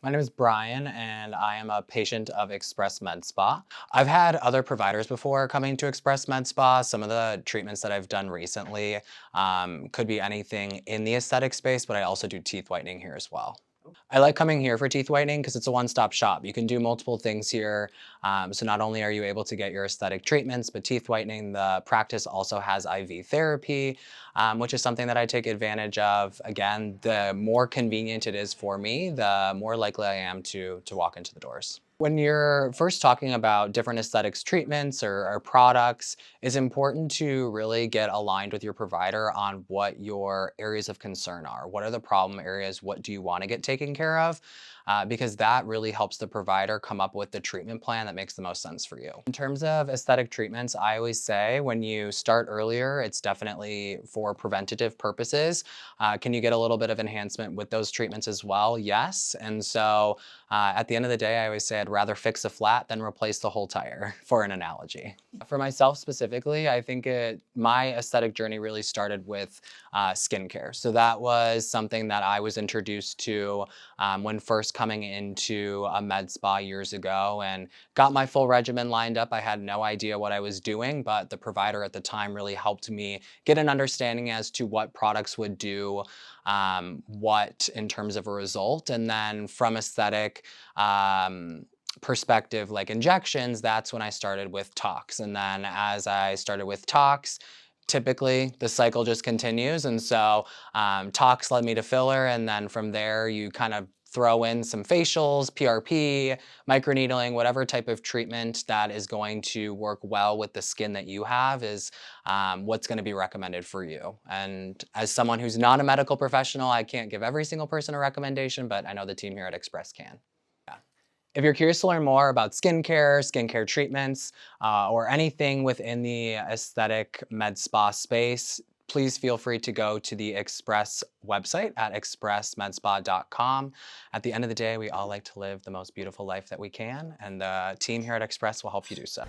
My name is Brian, and I am a patient of Express Med Spa. I've had other providers before coming to Express Med Spa. Some of the treatments that I've done recently could be anything in the aesthetic space, but I also do teeth whitening here as well. I like coming here for teeth whitening because it's a one-stop shop. You can do multiple things here. So not only are you able to get your aesthetic treatments, but teeth whitening, the practice also has IV therapy, which is something that I take advantage of. Again, the more convenient it is for me, the more likely I am to walk into the doors. When you're first talking about different aesthetics treatments or products, it's important to really get aligned with your provider on what your areas of concern are. What are the problem areas? What do you want to get taken care of? Because that really helps the provider come up with the treatment plan that makes the most sense for you. In terms of aesthetic treatments, I always say when you start earlier, it's definitely for preventative purposes. Can you get a little bit of enhancement with those treatments as well? Yes. And so at the end of the day, I always say I'd rather fix a flat than replace the whole tire, for an analogy. For myself specifically, I think my aesthetic journey really started with skincare. So that was something that I was introduced to when first coming into a med spa years ago and got my full regimen lined up. I had no idea what I was doing, but the provider at the time really helped me get an understanding as to what products would do what in terms of a result. And then from aesthetic, perspective like injections, that's when I started with tox. And then as I started with tox, typically the cycle just continues. And so tox led me to filler. And then from there, you kind of throw in some facials, PRP, microneedling, whatever type of treatment that is going to work well with the skin that you have is what's going to be recommended for you. And as someone who's not a medical professional, I can't give every single person a recommendation, but I know the team here at Express can. Yeah. If you're curious to learn more about skincare treatments, or anything within the aesthetic med spa space, please feel free to go to the Express website at expressmedspa.com. At the end of the day, we all like to live the most beautiful life that we can, and the team here at Express will help you do so.